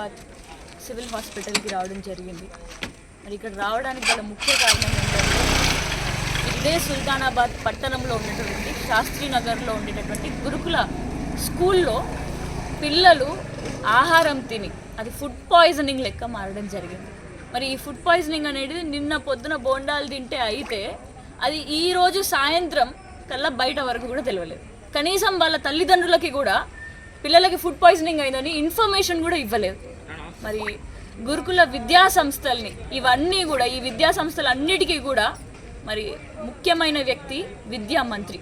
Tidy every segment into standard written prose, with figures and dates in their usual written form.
Sultanabad civil హాస్పిటల్కి రావడం జరిగింది. మరి ఇక్కడ రావడానికి గల ముఖ్య కారణం ఏంటంటే ఇదే సుల్తానాబాద్ పట్టణంలో ఉన్నటువంటి శాస్త్రీనగర్లో ఉండేటటువంటి గురుకుల స్కూల్లో పిల్లలు ఆహారం తిని అది ఫుడ్ పాయిజనింగ్ లెక్క మారడం జరిగింది. మరి ఈ ఫుడ్ పాయిజనింగ్ అనేది నిన్న పొద్దున బోండాలు తింటే అయితే అది ఈరోజు సాయంత్రం కల్లా బయట వరకు కూడా తెలియలేదు. కనీసం వాళ్ళ తల్లిదండ్రులకి కూడా పిల్లలకి ఫుడ్ పాయిజనింగ్ అయిందని ఇన్ఫర్మేషన్ కూడా ఇవ్వలేదు. మరి గురుకుల విద్యా సంస్థల్ని ఇవన్నీ కూడా ఈ విద్యా సంస్థలన్నిటికీ కూడా మరి ముఖ్యమైన వ్యక్తి విద్యా మంత్రి.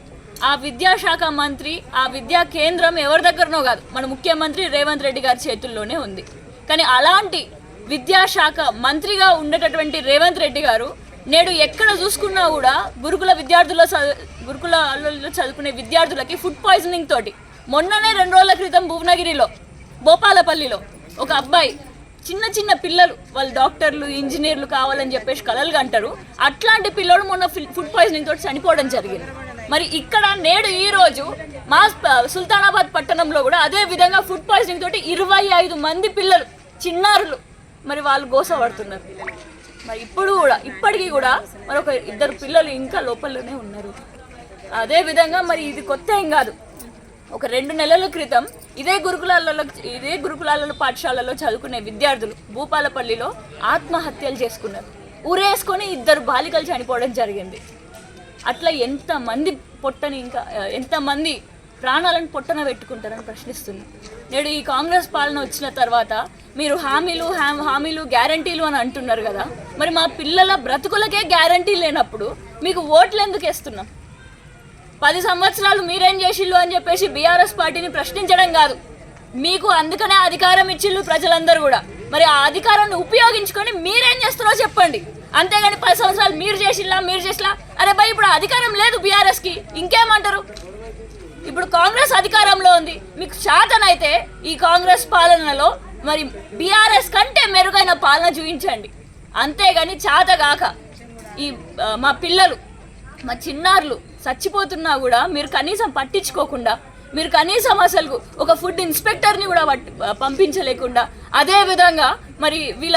ఆ విద్యాశాఖ మంత్రి ఆ విద్యా కేంద్రం ఎవరి దగ్గరనో కాదు, మన ముఖ్యమంత్రి రేవంత్ రెడ్డి గారి చేతుల్లోనే ఉంది. కానీ అలాంటి విద్యాశాఖ మంత్రిగా ఉండేటటువంటి రేవంత్ రెడ్డి గారు నేడు ఎక్కడ చూసుకున్నా కూడా గురుకులలో చదువుకునే విద్యార్థులకి ఫుడ్ పాయిజనింగ్ తోటి మొన్ననే 2 రోజుల క్రితం భువనగిరిలో భోపాలపల్లిలో ఒక అబ్బాయి చిన్న చిన్న పిల్లలు వాళ్ళు డాక్టర్లు ఇంజనీర్లు కావాలని చెప్పేసి కలలుగా అంటారు. అట్లాంటి పిల్లలు మొన్న ఫుడ్ పాయిజనింగ్ తోటి చనిపోవడం జరిగింది. మరి ఇక్కడ నేడు ఈరోజు మా సుల్తానాబాద్ పట్టణంలో కూడా అదే విధంగా ఫుడ్ పాయిజనింగ్ తోటి 25 మంది పిల్లలు చిన్నారులు మరి వాళ్ళు గోసపడుతున్నారు. మరి ఇప్పటికీ కూడా మరి ఒక 2 పిల్లలు ఇంకా లోపలనే ఉన్నారు. అదే విధంగా మరి ఇది కొత్త ఏం కాదు. ఒక 2 నెలల క్రితం ఇదే గురుకులాలలో పాఠశాలలో చదువుకునే విద్యార్థులు భూపాలపల్లిలో ఆత్మహత్యలు చేసుకున్నారు. ఊరేసుకొని 2 బాలికలు చనిపోవడం జరిగింది. అట్లా ఎంతమంది ప్రాణాలను పొట్టన పెట్టుకుంటారని ప్రశ్నిస్తుంది. నేడు ఈ కాంగ్రెస్ పాలన వచ్చిన తర్వాత మీరు హామీలు గ్యారంటీలు అని అంటున్నారు కదా, మరి మా పిల్లల బ్రతుకులకే గ్యారంటీ లేనప్పుడు మీకు ఓట్లు ఎందుకు వేస్తున్నాం? 10 సంవత్సరాలు మీరేం చేసిళ్ళు అని చెప్పేసి బీఆర్ఎస్ పార్టీని ప్రశ్నించడం కాదు, మీకు అందుకనే అధికారం ఇచ్చిళ్ళు ప్రజలందరూ కూడా. మరి ఆ అధికారాన్ని ఉపయోగించుకొని మీరేం చేస్తున్నారో చెప్పండి. అంతేగాని 10 సంవత్సరాలు మీరు చేసిలా అరే భయ్ ఇప్పుడు అధికారం లేదు బీఆర్ఎస్కి, ఇంకేమంటారు? ఇప్పుడు కాంగ్రెస్ అధికారంలో ఉంది. మీకు శాతనైతే ఈ కాంగ్రెస్ పాలనలో మరి బీఆర్ఎస్ కంటే మెరుగైన పాలన చూపించండి. అంతేగాని చాతగాక ఈ మా పిల్లలు మా చిన్నారులు చచ్చిపోతున్నా కూడా మీరు కనీసం పట్టించుకోకుండా, మీరు కనీసం అసలు ఒక ఫుడ్ ఇన్స్పెక్టర్ని కూడా పంపించలేకుండా, అదే విధంగా మరి వీళ్ళ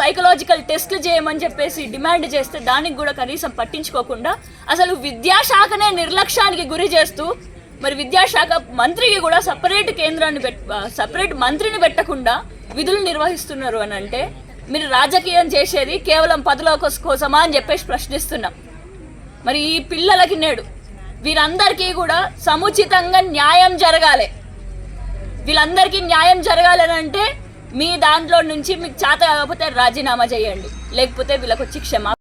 సైకలాజికల్ టెస్ట్లు చేయమని చెప్పేసి డిమాండ్ చేస్తే దానికి కూడా కనీసం పట్టించుకోకుండా అసలు విద్యాశాఖనే నిర్లక్ష్యానికి గురి చేస్తూ మరి విద్యాశాఖ మంత్రికి కూడా సపరేట్ మంత్రిని పెట్టకుండా విధులు నిర్వహిస్తున్నారు అని అంటే మీరు రాజకీయం చేసేది కేవలం పదుల కోసమా అని చెప్పేసి ప్రశ్నిస్తున్నాం. మరి ఈ పిల్లలకి నేడు వీరందరికీ కూడా సముచితంగా న్యాయం జరగాలి. వీళ్ళందరికీ న్యాయం జరగాలని అంటే మీ దాంట్లో నుంచి మీకు చేత కాకపోతే రాజీనామా చేయండి, లేకపోతే వీళ్ళకి వచ్చి క్షమ